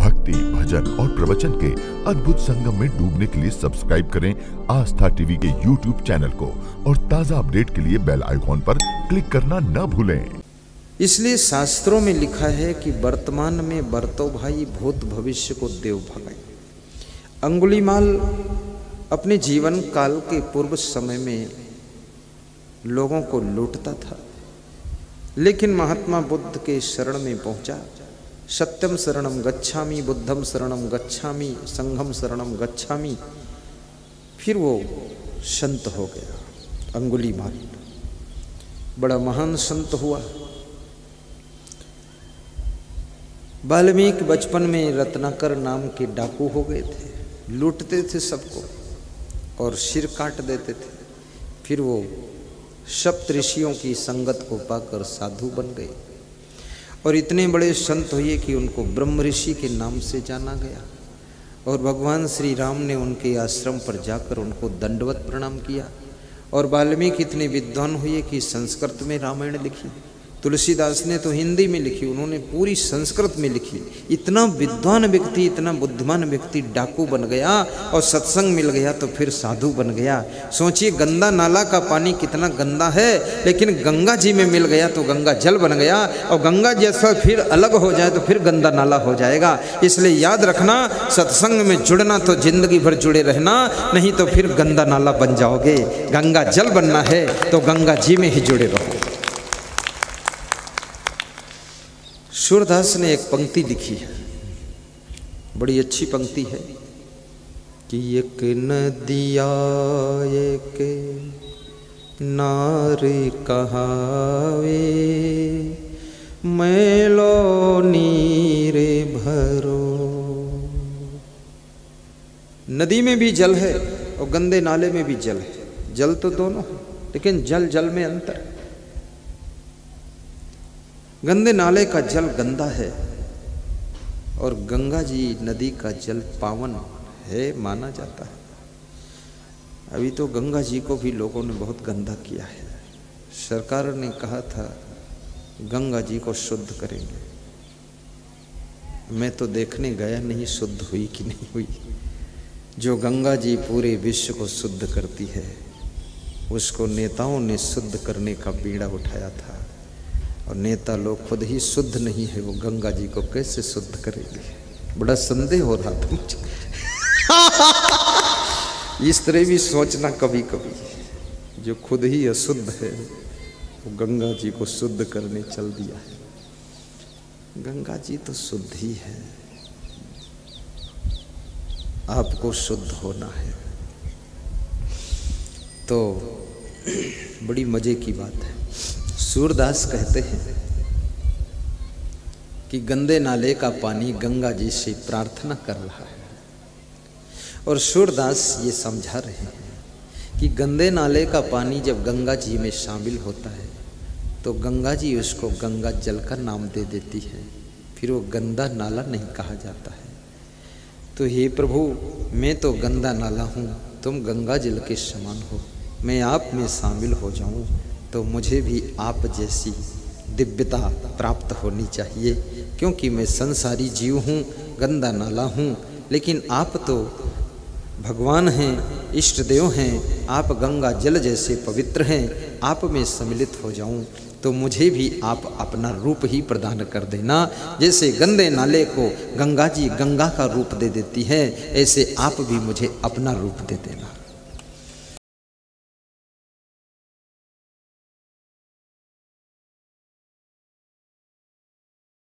भक्ति, भजन और प्रवचन के अद्भुत संगम में डूबने के लिए सब्सक्राइब करें आस्था टीवी के यूट्यूब चैनल को और ताजा अपडेट के लिए बेल आइकॉन पर क्लिक करना न भूलें। इसलिए शास्त्रों में लिखा है कि वर्तमान में बरतो भाई, भूत भविष्य को देव भगाई। अंगुलीमाल अपने जीवन काल के पूर्व समय में लोगों को लूटता था, लेकिन महात्मा बुद्ध के शरण में पहुंचा। सत्यम शरणम गच्छामि, बुद्धम शरणम गच्छामि, संघम शरणम गच्छामि। फिर वो संत हो गया। अंगुलीमाल बड़ा महान संत हुआ। वाल्मीकि बचपन में रत्नाकर नाम के डाकू हो गए थे, लूटते थे सबको और सिर काट देते थे। फिर वो सप्त ऋषियों की संगत को पाकर साधु बन गए और इतने बड़े संत हुए कि उनको ब्रह्म ऋषि के नाम से जाना गया। और भगवान श्री राम ने उनके आश्रम पर जाकर उनको दंडवत प्रणाम किया। और वाल्मीकि इतने विद्वान हुए कि संस्कृत में रामायण लिखी। तुलसीदास ने तो हिंदी में लिखी, उन्होंने पूरी संस्कृत में लिखी। इतना विद्वान व्यक्ति, इतना बुद्धिमान व्यक्ति डाकू बन गया और सत्संग मिल गया तो फिर साधु बन गया। सोचिए, गंदा नाला का पानी कितना गंदा है, लेकिन गंगा जी में मिल गया तो गंगा जल बन गया। और गंगा जैसा फिर अलग हो जाए तो फिर गंदा नाला हो जाएगा। इसलिए याद रखना, सत्संग में जुड़ना तो जिंदगी भर जुड़े रहना, नहीं तो फिर गंदा नाला बन जाओगे। गंगा जल बनना है तो गंगा जी में ही जुड़े रहो। सूरदास ने एक पंक्ति लिखी है, बड़ी अच्छी पंक्ति है कि एक नदिया एक नारी कहावे, मैलो नीरे भरो। नदी में भी जल है और गंदे नाले में भी जल है। जल तो दोनों है, लेकिन जल जल में अंतर है। गंदे नाले का जल गंदा है और गंगा जी नदी का जल पावन है, माना जाता है। अभी तो गंगा जी को भी लोगों ने बहुत गंदा किया है। सरकार ने कहा था गंगा जी को शुद्ध करेंगे। मैं तो देखने गया नहीं शुद्ध हुई कि नहीं हुई। जो गंगा जी पूरे विश्व को शुद्ध करती है, उसको नेताओं ने शुद्ध करने का बीड़ा उठाया था। और नेता लोग खुद ही शुद्ध नहीं है, वो गंगा जी को कैसे शुद्ध करेंगे? बड़ा संदेह हो रहा था मुझे। इस तरह भी सोचना कभी कभी, जो खुद ही अशुद्ध है वो गंगा जी को शुद्ध करने चल दिया है। गंगा जी तो शुद्ध ही है, आपको शुद्ध होना है। तो बड़ी मजे की बात है। सूरदास कहते हैं कि गंदे नाले का पानी गंगा जी से प्रार्थना कर रहा है। और सूरदास ये समझा रहे हैं कि गंदे नाले का पानी जब गंगा जी में शामिल होता है तो गंगा जी उसको गंगा जल का नाम दे देती है, फिर वो गंदा नाला नहीं कहा जाता है। तो हे प्रभु, मैं तो गंदा नाला हूँ, तुम गंगा जल के समान हो। मैं आप में शामिल हो जाऊँ तो मुझे भी आप जैसी दिव्यता प्राप्त होनी चाहिए, क्योंकि मैं संसारी जीव हूँ, गंदा नाला हूँ। लेकिन आप तो भगवान हैं, इष्ट देव हैं, आप गंगा जल जैसे पवित्र हैं। आप में सम्मिलित हो जाऊँ तो मुझे भी आप अपना रूप ही प्रदान कर देना। जैसे गंदे नाले को गंगा जी गंगा का रूप दे देती है, ऐसे आप भी मुझे अपना रूप दे देना।